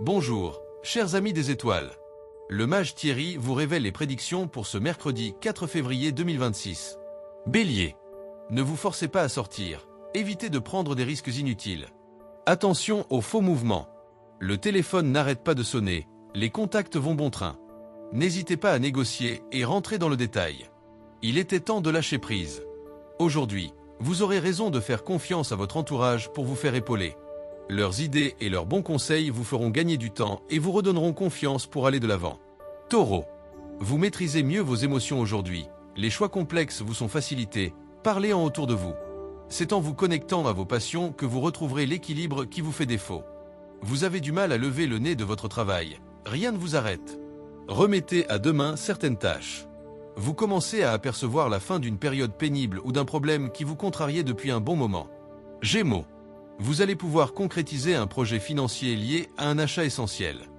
Bonjour, chers amis des étoiles. Le mage Thierry vous révèle les prédictions pour ce mercredi 4 février 2026. Bélier. Ne vous forcez pas à sortir. Évitez de prendre des risques inutiles. Attention aux faux mouvements. Le téléphone n'arrête pas de sonner. Les contacts vont bon train. N'hésitez pas à négocier et rentrez dans le détail. Il était temps de lâcher prise. Aujourd'hui, vous aurez raison de faire confiance à votre entourage pour vous faire épauler. Leurs idées et leurs bons conseils vous feront gagner du temps et vous redonneront confiance pour aller de l'avant. Taureau. Vous maîtrisez mieux vos émotions aujourd'hui. Les choix complexes vous sont facilités. Parlez-en autour de vous. C'est en vous connectant à vos passions que vous retrouverez l'équilibre qui vous fait défaut. Vous avez du mal à lever le nez de votre travail. Rien ne vous arrête. Remettez à demain certaines tâches. Vous commencez à apercevoir la fin d'une période pénible ou d'un problème qui vous contrariait depuis un bon moment. Gémeaux. Vous allez pouvoir concrétiser un projet financier lié à un achat essentiel.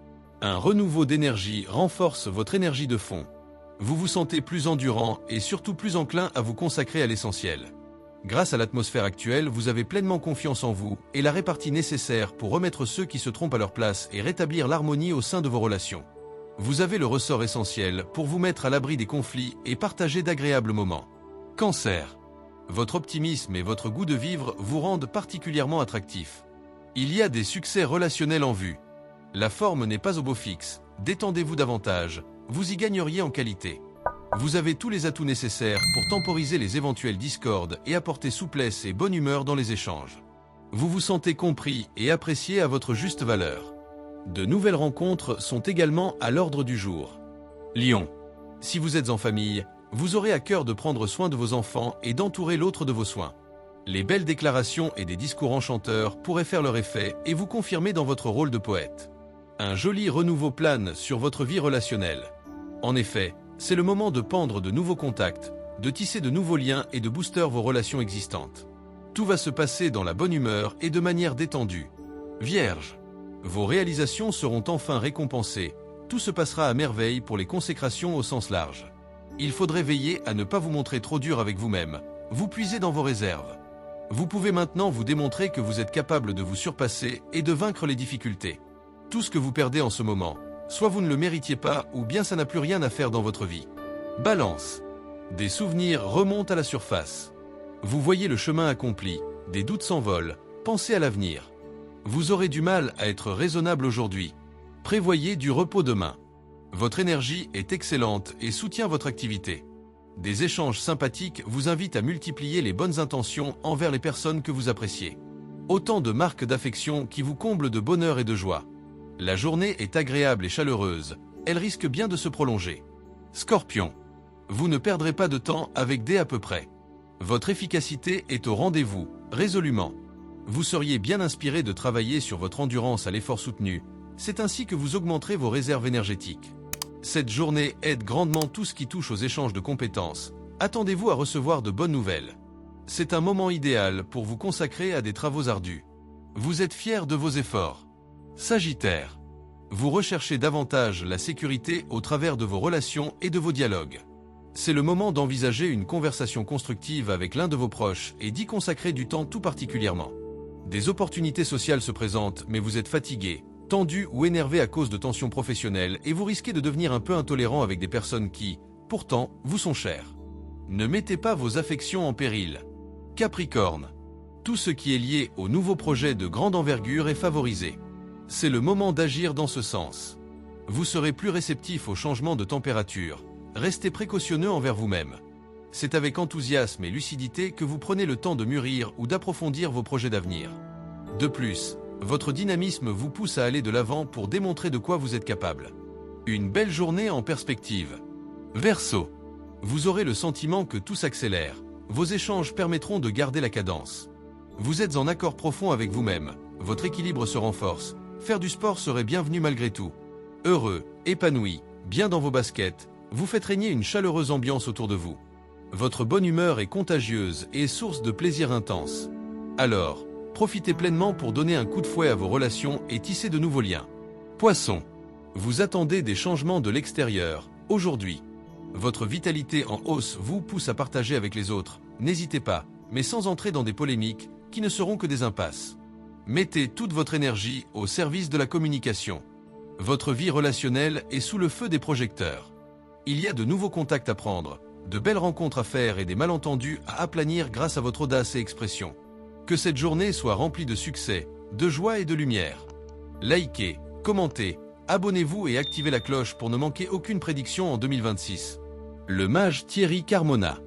Un renouveau d'énergie renforce votre énergie de fond. Vous vous sentez plus endurant et surtout plus enclin à vous consacrer à l'essentiel. Grâce à l'atmosphère actuelle, vous avez pleinement confiance en vous et la répartie nécessaire pour remettre ceux qui se trompent à leur place et rétablir l'harmonie au sein de vos relations. Vous avez le ressort essentiel pour vous mettre à l'abri des conflits et partager d'agréables moments. Cancer. Votre optimisme et votre goût de vivre vous rendent particulièrement attractif. Il y a des succès relationnels en vue. La forme n'est pas au beau fixe. Détendez-vous davantage. Vous y gagneriez en qualité. Vous avez tous les atouts nécessaires pour temporiser les éventuelles discordes et apporter souplesse et bonne humeur dans les échanges. Vous vous sentez compris et apprécié à votre juste valeur. De nouvelles rencontres sont également à l'ordre du jour. Lion. Si vous êtes en famille, vous aurez à cœur de prendre soin de vos enfants et d'entourer l'autre de vos soins. Les belles déclarations et des discours enchanteurs pourraient faire leur effet et vous confirmer dans votre rôle de poète. Un joli renouveau plane sur votre vie relationnelle. En effet, c'est le moment de pendre de nouveaux contacts, de tisser de nouveaux liens et de booster vos relations existantes. Tout va se passer dans la bonne humeur et de manière détendue. Vierge. Vos réalisations seront enfin récompensées. Tout se passera à merveille pour les consécrations au sens large. Il faudrait veiller à ne pas vous montrer trop dur avec vous-même. Vous puisez dans vos réserves. Vous pouvez maintenant vous démontrer que vous êtes capable de vous surpasser et de vaincre les difficultés. Tout ce que vous perdez en ce moment, soit vous ne le méritiez pas ou bien ça n'a plus rien à faire dans votre vie. Balance. Des souvenirs remontent à la surface. Vous voyez le chemin accompli, des doutes s'envolent, pensez à l'avenir. Vous aurez du mal à être raisonnable aujourd'hui. Prévoyez du repos demain. Votre énergie est excellente et soutient votre activité. Des échanges sympathiques vous invitent à multiplier les bonnes intentions envers les personnes que vous appréciez. Autant de marques d'affection qui vous comblent de bonheur et de joie. La journée est agréable et chaleureuse, elle risque bien de se prolonger. Scorpion. Vous ne perdrez pas de temps avec des à peu près. Votre efficacité est au rendez-vous, résolument. Vous seriez bien inspiré de travailler sur votre endurance à l'effort soutenu. C'est ainsi que vous augmenterez vos réserves énergétiques. Cette journée aide grandement tout ce qui touche aux échanges de compétences. Attendez-vous à recevoir de bonnes nouvelles. C'est un moment idéal pour vous consacrer à des travaux ardus. Vous êtes fier de vos efforts. Sagittaire. Vous recherchez davantage la sécurité au travers de vos relations et de vos dialogues. C'est le moment d'envisager une conversation constructive avec l'un de vos proches et d'y consacrer du temps tout particulièrement. Des opportunités sociales se présentent, mais vous êtes fatigué, tendu ou énervé à cause de tensions professionnelles et vous risquez de devenir un peu intolérant avec des personnes qui, pourtant, vous sont chères. Ne mettez pas vos affections en péril. Capricorne. Tout ce qui est lié au nouveau projet de grande envergure est favorisé. C'est le moment d'agir dans ce sens. Vous serez plus réceptif aux changements de température. Restez précautionneux envers vous-même. C'est avec enthousiasme et lucidité que vous prenez le temps de mûrir ou d'approfondir vos projets d'avenir. De plus, votre dynamisme vous pousse à aller de l'avant pour démontrer de quoi vous êtes capable. Une belle journée en perspective. Verseau. Vous aurez le sentiment que tout s'accélère. Vos échanges permettront de garder la cadence. Vous êtes en accord profond avec vous-même. Votre équilibre se renforce. Faire du sport serait bienvenu malgré tout. Heureux, épanoui, bien dans vos baskets, vous faites régner une chaleureuse ambiance autour de vous. Votre bonne humeur est contagieuse et source de plaisir intense. Alors, profitez pleinement pour donner un coup de fouet à vos relations et tisser de nouveaux liens. Poisson. Vous attendez des changements de l'extérieur, aujourd'hui. Votre vitalité en hausse vous pousse à partager avec les autres. N'hésitez pas, mais sans entrer dans des polémiques qui ne seront que des impasses. Mettez toute votre énergie au service de la communication. Votre vie relationnelle est sous le feu des projecteurs. Il y a de nouveaux contacts à prendre, de belles rencontres à faire et des malentendus à aplanir grâce à votre audace et expression. Que cette journée soit remplie de succès, de joie et de lumière. Likez, commentez, abonnez-vous et activez la cloche pour ne manquer aucune prédiction en 2026. Le mage Thierry Carmona.